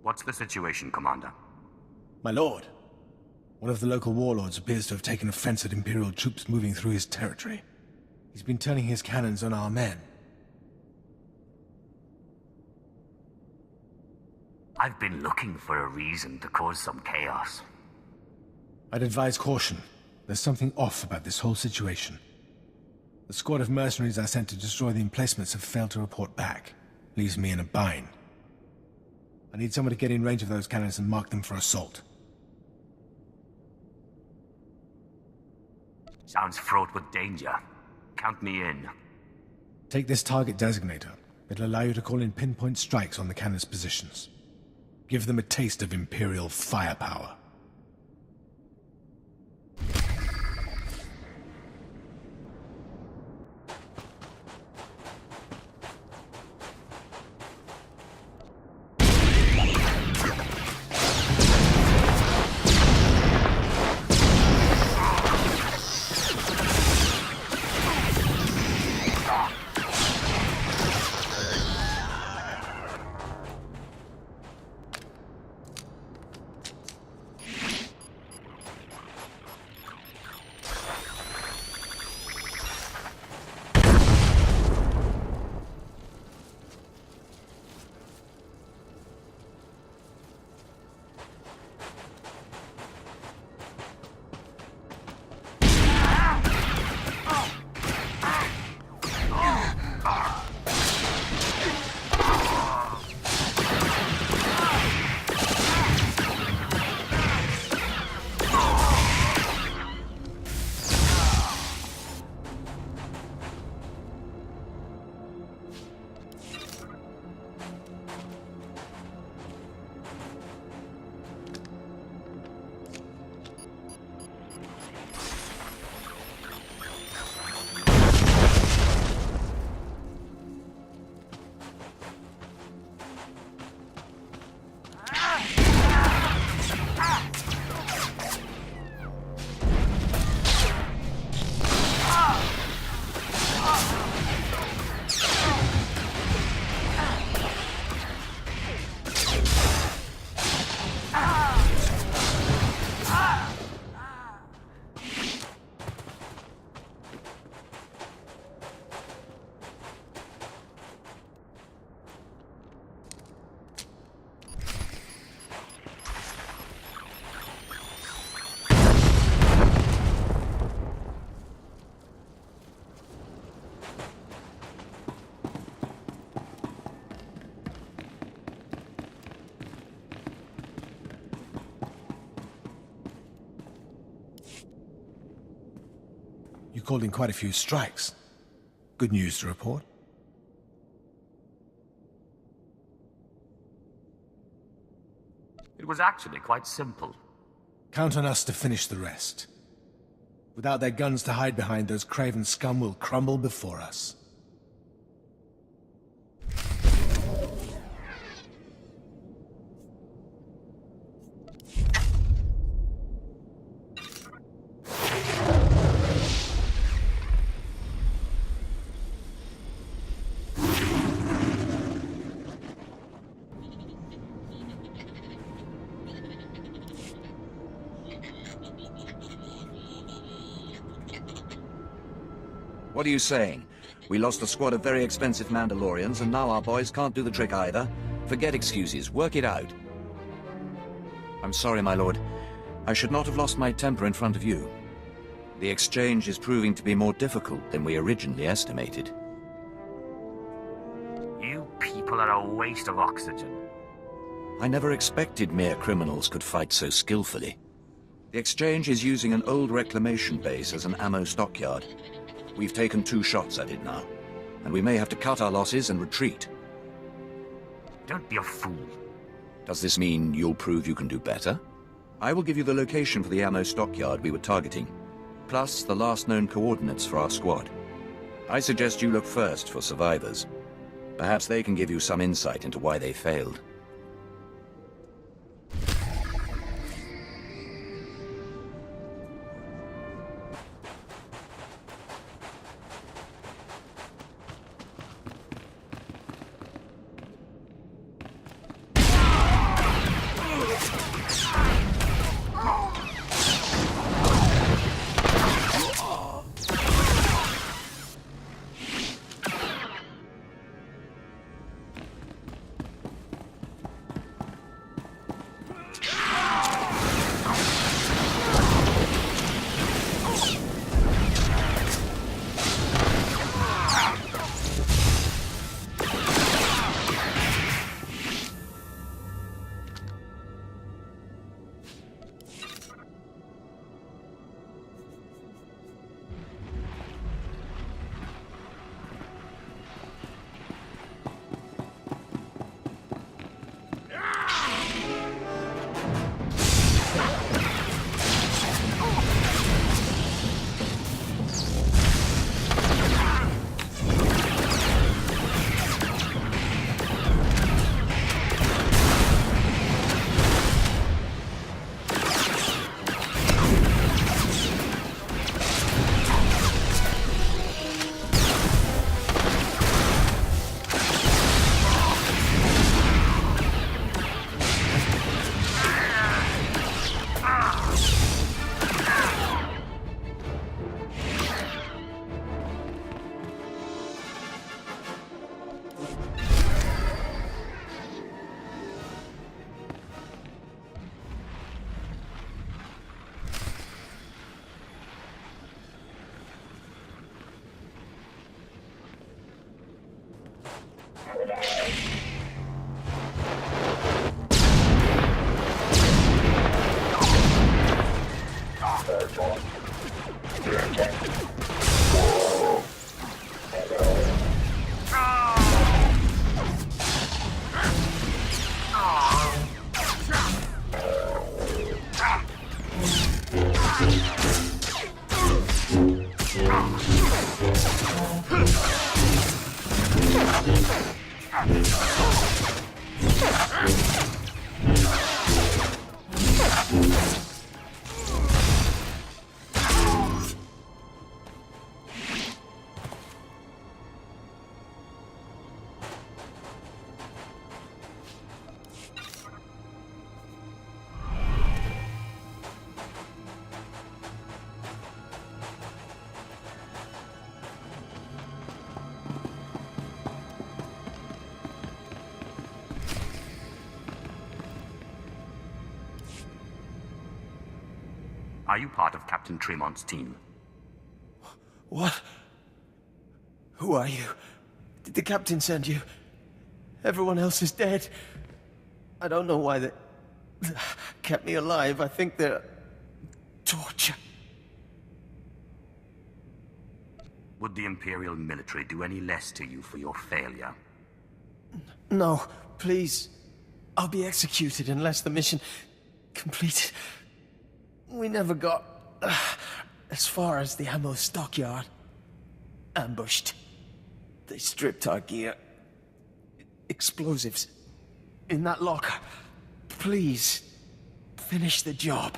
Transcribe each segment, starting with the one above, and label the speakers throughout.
Speaker 1: What's the situation, Commander?
Speaker 2: My lord, one of the local warlords appears to have taken offense at Imperial troops moving through his territory. He's been turning his cannons on our men.
Speaker 1: I've been looking for a reason to cause some chaos.
Speaker 2: I'd advise caution. There's something off about this whole situation. The squad of mercenaries I sent to destroy the emplacements have failed to report back. Leaves me in a bind. I need someone to get in range of those cannons and mark them for assault.
Speaker 1: Sounds fraught with danger. Count me in.
Speaker 2: Take this target designator. It'll allow you to call in pinpoint strikes on the cannon's positions. Give them a taste of Imperial firepower. You called in quite a few strikes. Good news to report?
Speaker 1: It was actually quite simple.
Speaker 2: Count on us to finish the rest. Without their guns to hide behind, those craven scum will crumble before us.
Speaker 3: What are you saying? We lost a squad of very expensive Mandalorians, and now our boys can't do the trick either? Forget excuses. Work it out. I'm sorry, my lord. I should not have lost my temper in front of you. The exchange is proving to be more difficult than we originally estimated.
Speaker 1: You people are a waste of oxygen.
Speaker 3: I never expected mere criminals could fight so skillfully. The exchange is using an old reclamation base as an ammo stockyard. We've taken 2 shots at it now, and we may have to cut our losses and retreat.
Speaker 1: Don't be a fool.
Speaker 3: Does this mean you'll prove you can do better? I will give you the location for the ammo stockyard we were targeting, plus the last known coordinates for our squad. I suggest you look first for survivors. Perhaps they can give you some insight into why they failed.
Speaker 1: Are you part of Captain Tremont's team?
Speaker 4: What? Who are you? Did the captain send you? Everyone else is dead. I don't know why they kept me alive. I think they're torture.
Speaker 1: Would the Imperial military do any less to you for your failure?
Speaker 4: No, please. I'll be executed unless the mission completed. We never got as far as the ammo stockyard. Ambushed. They stripped our gear. Explosives. In that locker. Please, finish the job.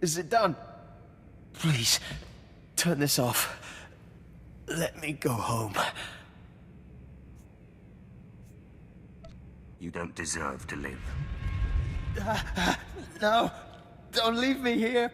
Speaker 4: Is it done? Please, turn this off. Let me go home.
Speaker 1: You don't deserve to live.
Speaker 4: No, don't leave me here.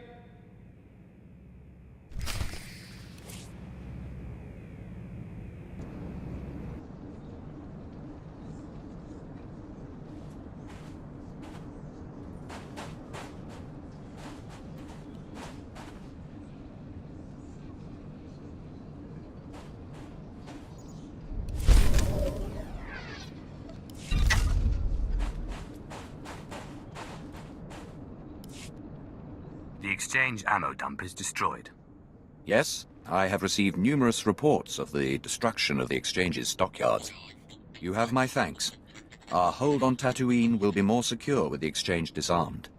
Speaker 1: The exchange ammo dump is destroyed.
Speaker 3: Yes, I have received numerous reports of the destruction of the exchange's stockyards. You have my thanks. Our hold on Tatooine will be more secure with the exchange disarmed.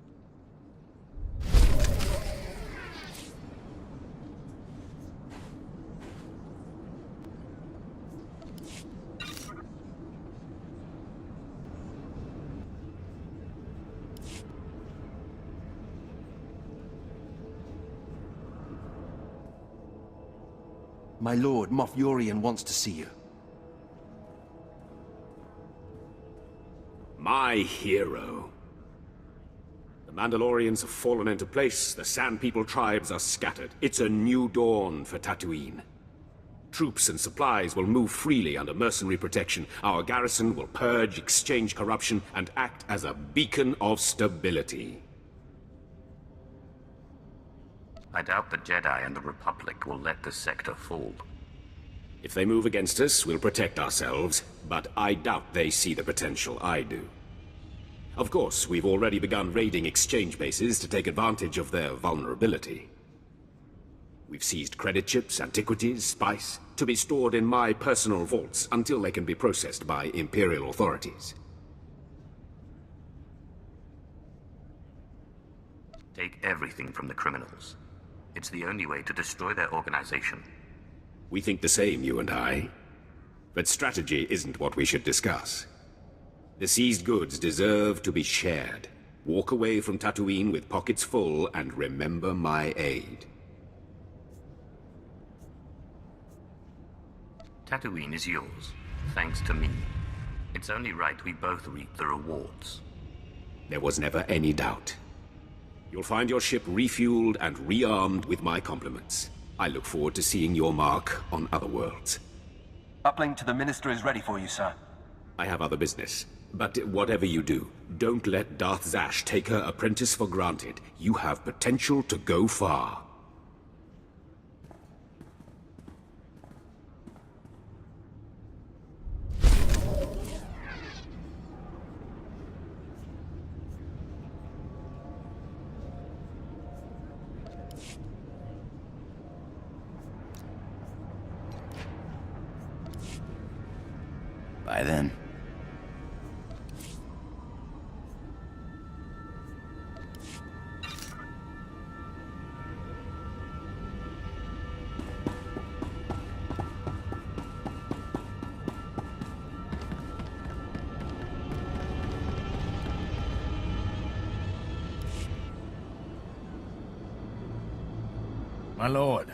Speaker 5: My lord, Moff Yorian wants to see you.
Speaker 6: My hero. The Mandalorians have fallen into place, the Sand People tribes are scattered. It's a new dawn for Tatooine. Troops and supplies will move freely under mercenary protection. Our garrison will purge exchange corruption and act as a beacon of stability.
Speaker 1: I doubt the Jedi and the Republic will let the sector fall.
Speaker 6: If they move against us, we'll protect ourselves, but I doubt they see the potential I do. Of course, we've already begun raiding exchange bases to take advantage of their vulnerability. We've seized credit chips, antiquities, spice, to be stored in my personal vaults until they can be processed by Imperial authorities.
Speaker 1: Take everything from the criminals. It's the only way to destroy their organization.
Speaker 6: We think the same, you and I. But strategy isn't what we should discuss. The seized goods deserve to be shared. Walk away from Tatooine with pockets full and remember my aid.
Speaker 1: Tatooine is yours, thanks to me. It's only right we both reap the rewards.
Speaker 6: There was never any doubt. You'll find your ship refueled and rearmed with my compliments. I look forward to seeing your mark on other worlds.
Speaker 5: Uplink to the Minister is ready for you, sir.
Speaker 6: I have other business. But whatever you do, don't let Darth Zash take her apprentice for granted. You have potential to go far.
Speaker 3: By then.
Speaker 7: My lord,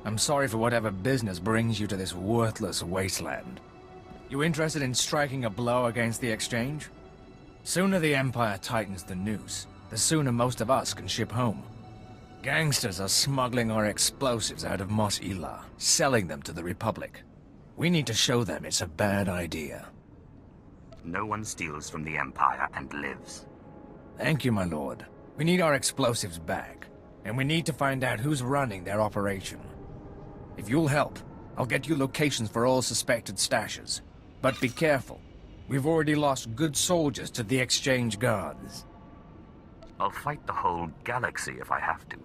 Speaker 7: I'm sorry for whatever business brings you to this worthless wasteland. You interested in striking a blow against the Exchange? Sooner the Empire tightens the noose, the sooner most of us can ship home. Gangsters are smuggling our explosives out of Mos Eisley, selling them to the Republic. We need to show them it's a bad idea.
Speaker 1: No one steals from the Empire and lives.
Speaker 7: Thank you, my lord. We need our explosives back, and we need to find out who's running their operation. If you'll help, I'll get you locations for all suspected stashes. But be careful. We've already lost good soldiers to the Exchange Guards.
Speaker 1: I'll fight the whole galaxy if I have to.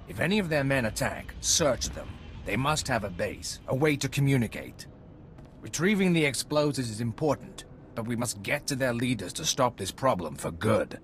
Speaker 7: If any of their men attack, search them. They must have a base, a way to communicate. Retrieving the explosives is important, but we must get to their leaders to stop this problem for good.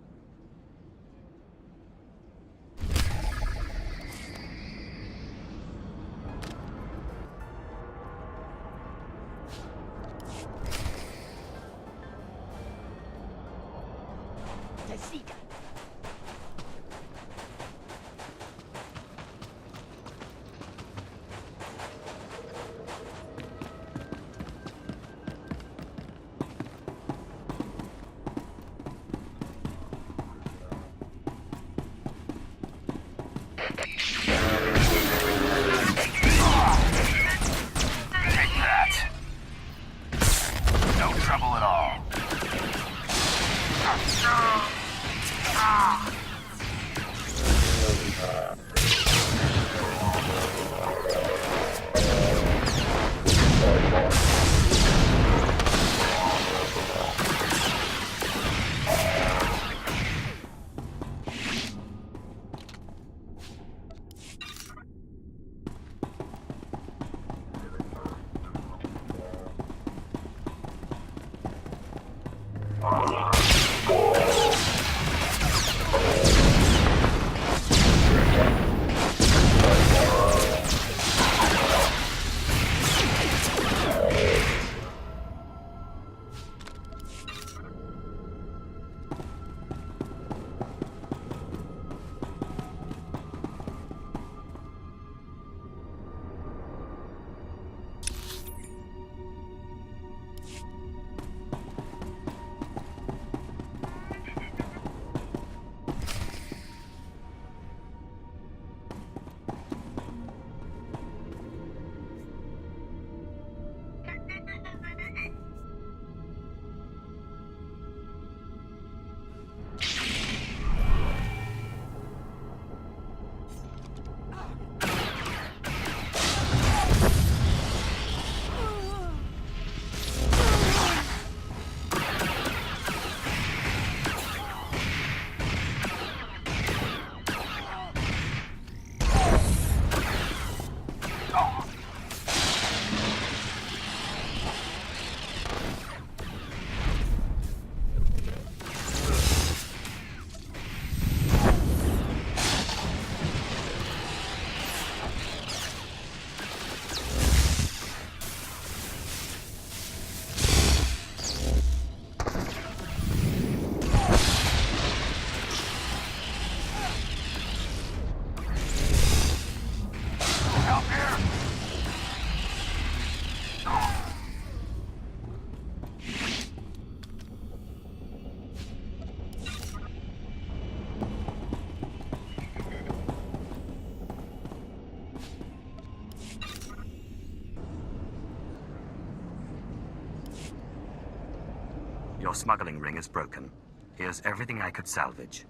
Speaker 1: your smuggling ring is broken. Here's everything I could salvage.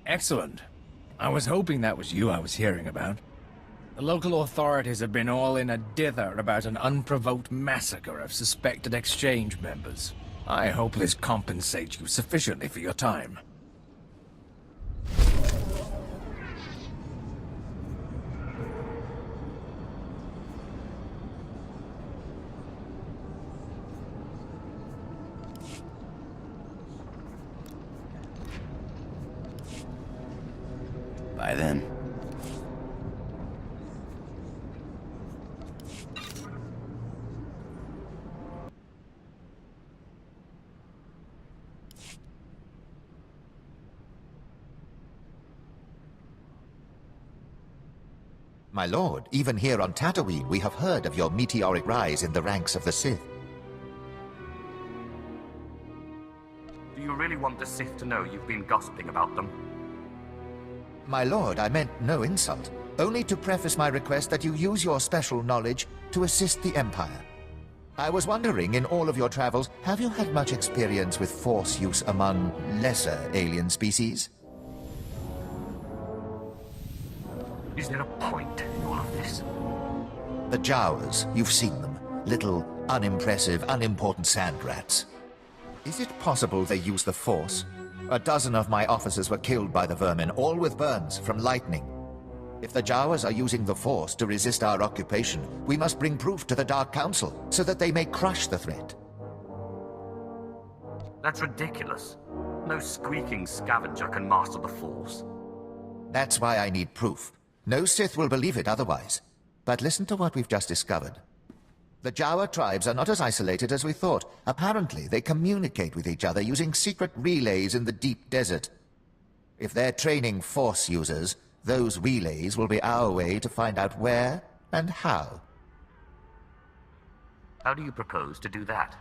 Speaker 7: Excellent. I was hoping that was you I was hearing about. The local authorities have been all in a dither about an unprovoked massacre of suspected exchange members. I hope this compensates you sufficiently for your time.
Speaker 5: By then.
Speaker 8: My lord, even here on Tatooine, we have heard of your meteoric rise in the ranks of the Sith.
Speaker 1: Do you really want the Sith to know you've been gossiping about them?
Speaker 8: My lord, I meant no insult. Only to preface my request that you use your special knowledge to assist the Empire. I was wondering, in all of your travels, have you had much experience with Force use among lesser alien species?
Speaker 1: Is there a point in all of this?
Speaker 8: The Jawas, you've seen them. Little, unimpressive, unimportant sand rats. Is it possible they use the Force? A dozen of my officers were killed by the vermin, all with burns from lightning. If the Jawas are using the Force to resist our occupation, we must bring proof to the Dark Council, so that they may crush the threat.
Speaker 1: That's ridiculous. No squeaking scavenger can master the Force.
Speaker 8: That's why I need proof. No Sith will believe it otherwise. But listen to what we've just discovered. The Jawa tribes are not as isolated as we thought. Apparently, they communicate with each other using secret relays in the deep desert. If they're training Force users, those relays will be our way to find out where and how.
Speaker 1: How do you propose to do that?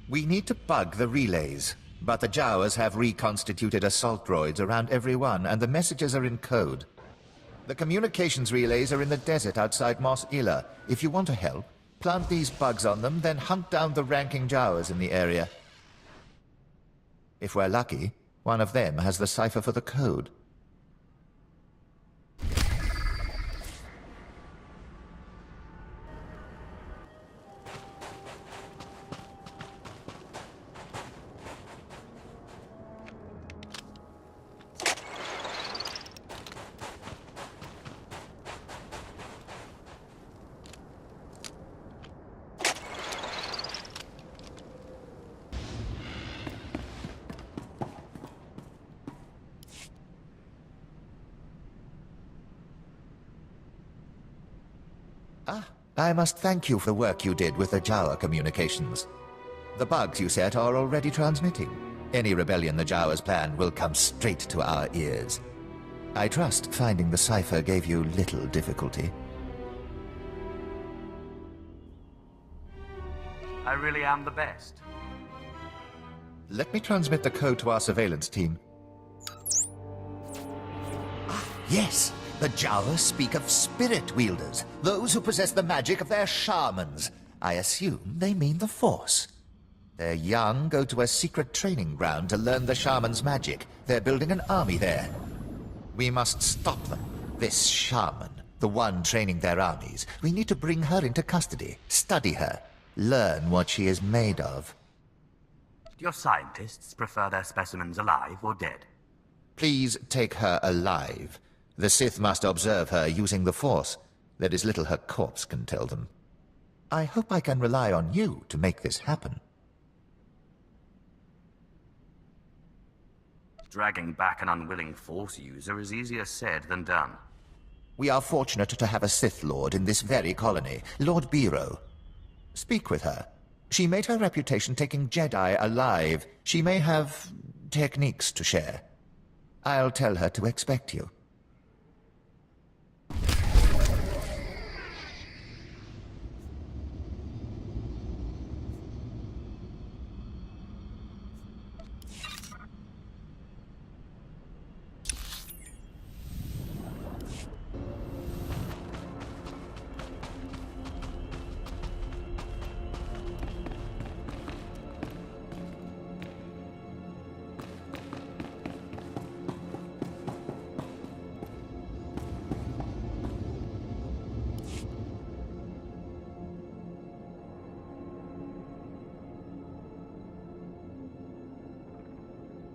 Speaker 8: We need to bug the relays, but the Jawas have reconstituted assault droids around every one, and the messages are in code. The communications relays are in the desert outside Mos Ila. If you want to help, plant these bugs on them, then hunt down the ranking Jawas in the area. If we're lucky, one of them has the cipher for the code. I must thank you for the work you did with the Jawa communications. The bugs you set are already transmitting. Any rebellion the Jawas plan will come straight to our ears. I trust finding the cipher gave you little difficulty.
Speaker 1: I really am the best.
Speaker 8: Let me transmit the code to our surveillance team. Yes! The Jawas speak of spirit wielders, those who possess the magic of their shamans. I assume they mean the Force. Their young go to a secret training ground to learn the shaman's magic. They're building an army there. We must stop them. This shaman, the one training their armies. We need to bring her into custody, study her, learn what she is made of.
Speaker 1: Do your scientists prefer their specimens alive or dead?
Speaker 8: Please take her alive. The Sith must observe her using the Force. There is little her corpse can tell them. I hope I can rely on you to make this happen.
Speaker 1: Dragging back an unwilling Force user is easier said than done.
Speaker 8: We are fortunate to have a Sith Lord in this very colony, Lord Biro. Speak with her. She made her reputation taking Jedi alive. She may have techniques to share. I'll tell her to expect you.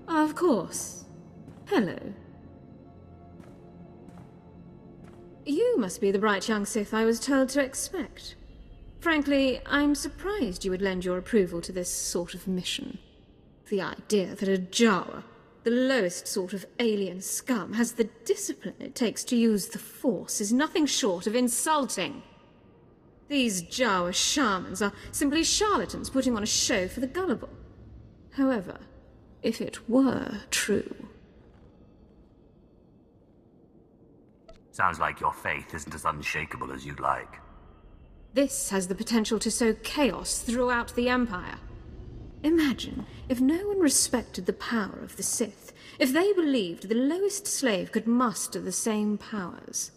Speaker 9: Of course. Hello. You must be the bright young Sith I was told to expect. Frankly, I'm surprised you would lend your approval to this sort of mission. The idea that a Jawa, the lowest sort of alien scum, has the discipline it takes to use the Force is nothing short of insulting. These Jawa shamans are simply charlatans putting on a show for the gullible. However, if it were true...
Speaker 1: Sounds like your faith isn't as unshakable as you'd like.
Speaker 9: This has the potential to sow chaos throughout the Empire. Imagine if no one respected the power of the Sith, if they believed the lowest slave could muster the same powers.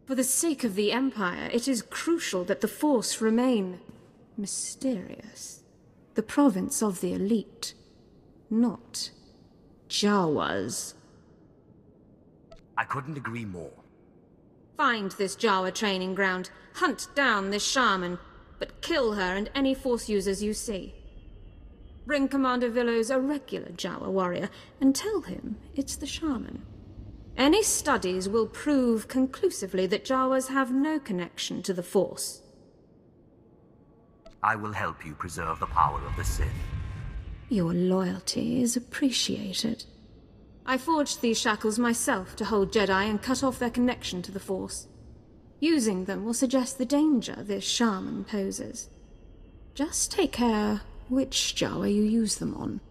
Speaker 9: For the sake of the Empire, it is crucial that the Force remain mysterious. The province of the elite, not Jawas.
Speaker 1: I couldn't agree more.
Speaker 9: Find this Jawa training ground, hunt down this shaman, but kill her and any Force users you see. Bring Commander Villos a regular Jawa warrior and tell him it's the shaman. Any studies will prove conclusively that Jawas have no connection to the Force.
Speaker 1: I will help you preserve the power of the Sith.
Speaker 9: Your loyalty is appreciated. I forged these shackles myself to hold Jedi and cut off their connection to the Force. Using them will suggest the danger this shaman poses. Just take care which Jawa you use them on.